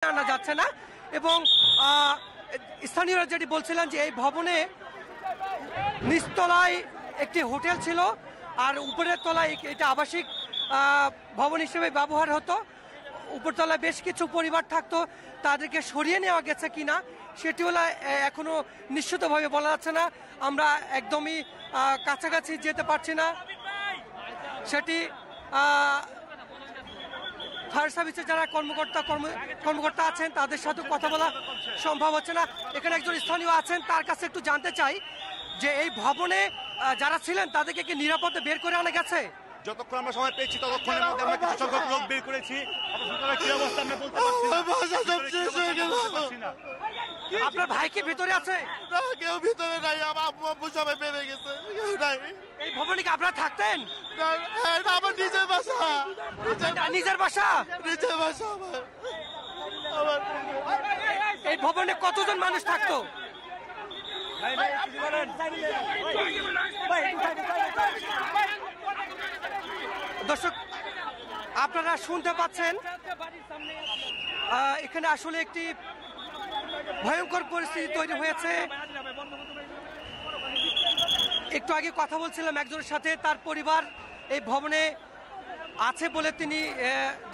আনা যাচ্ছে না। এবং স্থানীয়রা যেটি বলছিলেন যে এই ভবনে নিচতলায় একটি হোটেল ছিল আর উপরের তলায় এটা আবাসিক ভবন হিসেবে ব্যবহার হতো। উপরতলায় বেশ কিছু পরিবার থাকতো, তাদেরকে সরিয়ে নেওয়া গেছে কিনা সেটি হলো এখনো নিশ্চিতভাবে বলা যাচ্ছে না। আমরা একদমই কাছাকাছি যেতে পারছি না। সেটি ফায়ার সার্ভিসের যারা কর্মকর্তা আছেন তাদের সাথে কথা বলা সম্ভব হচ্ছে না। এখানে একজন স্থানীয় আছেন, তার কাছে একটু জানতে চাই যে এই ভবনে যারা ছিলেন তাদেরকে কি নিরাপদে বের করে আনা গেছে? যতক্ষণ আমরা সময় পেয়েছি ততক্ষণের মধ্যে আমরা কিছু সংখ্যক লোক বের করেছি। কি অবস্থা আমরা বলতে পারছি না। আপনার ভাই কি ভিতরে আছে? কেউ ভিতরে নাই, আমার আব্বু আব্বু সবাই বেড়ে গেছে, কেউ নাই। এই ভবনে কি আপনারা থাকতেন? এটা আমার নিজের বাসা। নিজের বাসা? নিজের বাসা আমার। এই ভবনে কতজন মানুষ থাকতো? দর্শক আপনারা শুনতে পাচ্ছেন এখানে আসলে একটি ভয়ঙ্কর পরিস্থিতি তৈরি হয়েছে। একটু আগে কথা বলছিলাম একজনের সাথে, তার পরিবার এই ভবনে আছে বলে তিনি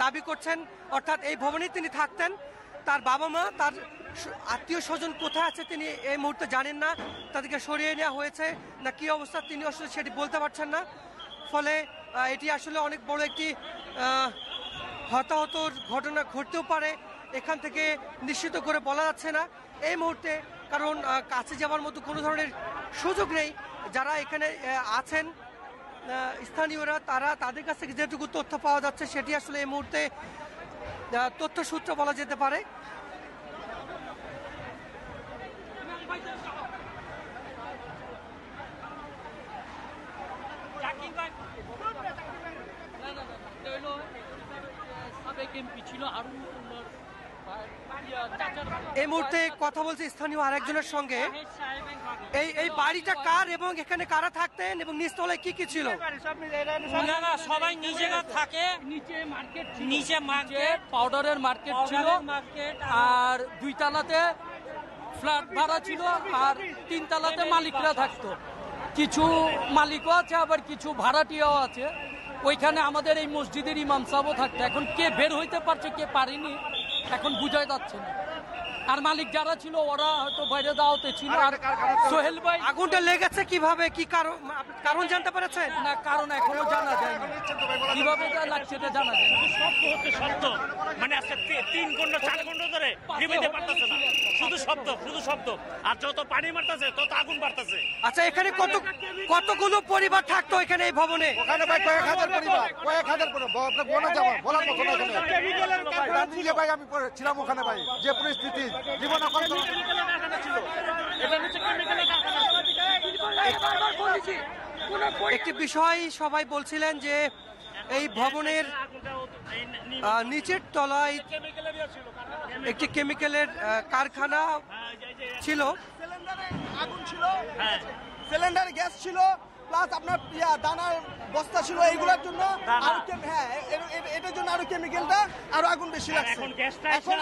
দাবি করছেন, অর্থাৎ এই ভবনেই তিনি থাকতেন। তার বাবা মা, তার আত্মীয় স্বজন কোথায় আছে তিনি এই মুহূর্তে জানেন না। তাদেরকে সরিয়ে নেওয়া হয়েছে না কি অবস্থা তিনি আসলে সেটি বলতে পারছেন না। ফলে এটি আসলে অনেক বড় একটি হতাহতর ঘটনা ঘটতেও পারে, এখান থেকে নিশ্চিত করে বলা যাচ্ছে না এই মুহূর্তে, কারণ কাছে যাওয়ার মতো কোনো ধরনের সুযোগ নেই। যারা এখানে আছেন স্থানীয়রা, তাদের কাছ থেকে যেটুকু তথ্য পাওয়া যাচ্ছে সেটি আসলে এই মুহূর্তে তথ্য সূত্র বলা যেতে পারে। এই মুহূর্তে কথা বলছে স্থানীয় আরেকজনের সঙ্গে। এই বাড়িটা কার এবং এখানে কারা থাকতেন এবং নিচতলায় কি কি ছিল? সবাই নিজেরা থাকে, নিচে মার্কেট, পাউডারের মার্কেট ছিল, আর 2 তলাতে ফ্ল্যাট ভাড়া ছিল, আর 3 তলাতে মালিকরা থাকতো। কিছু মালিকও আছে, আবার কিছু ভাড়াটিয়াও আছে। ওইখানে আমাদের এই মসজিদের ইমাম সাহেবও থাকতো। এখন কে বের হইতে পারছে কে পারেনি এখন বুঝাই যাচ্ছে না। আর মালিক যারা ছিল ওরা হয়তো বাইরে দাওয়াতে ছিল। আর সোহেল ভাই, আগুনটা লেগেছে কিভাবে, কি কারণ জানতে পেরেছেন? না, কারণ এখনো জানা যায়নি, কিভাবে লাগছে এটা জানা যায় না। শব্দ মানে আজকে 3 ঘন্টা 4 ঘন্টা ধরে নিভিতে পারতেছে না, শুধু শব্দ। আর যত পানি মারতেছে তত আগুন বাড়তেছে। আচ্ছা, এখানে কতগুলো পরিবার থাকতো এখানে এই ভবনে? ওখানে ভাই কয়েক হাজার পরিবার। আপনার বোনা যাবো বলার মতো না। নিজে ভাই আমি ছিলাম ওখানে ভাই, যে পরিস্থিতি জীবন একটি বিষয় সবাই বলছিলেন যে এই ভবনের নিচের তলায় একটি কেমিক্যালের কারখানা ছিল, আগুন ছিল, সিলিন্ডার গ্যাস ছিল, প্লাস আপনার দানার বস্তা ছিল। এইগুলোর জন্য আরো এটার জন্য আরো কেমিক্যালটা আরো আগুন বেশি লাগছে। এখন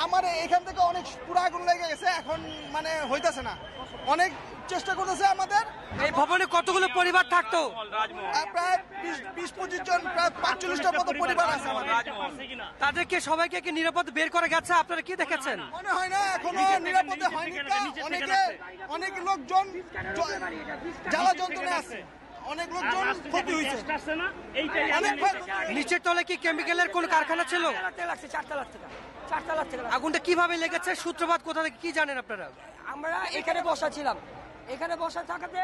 আমার এখান থেকে অনেক পুরো আগুন লেগে গেছে, এখন মানে হইতাছে না। অনেক চেষ্টা করতেছে আমাদের। এই ভবনে কতগুলো পরিবার থাকতো? প্রায় 20-25 জন, প্রায় 45টার মতো পরিবার আছে আমাদের। তাদেরকে সবাইকে কি নিরাপদে বের করে গেছে? আপনারা কি দেখেছেন? মনে হয় না এখনো নিরাপদে হয়নি। অনেক লোকজন জ্বালা যন্ত্রণায় আছে, অনেক লোকজন ক্ষতি হয়েছে। নিচের তলে কি কেমিক্যালের কোন কারখানা ছিল? আগুনটা কিভাবে লেগেছে, সূত্রপাত কোথা থেকে কি জানেন আপনারা? আমরা এখানে বসা ছিলাম, এখানে বসা থাকাতে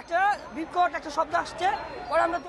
একটা বিকট একটা শব্দ আসছে, পরে আমরা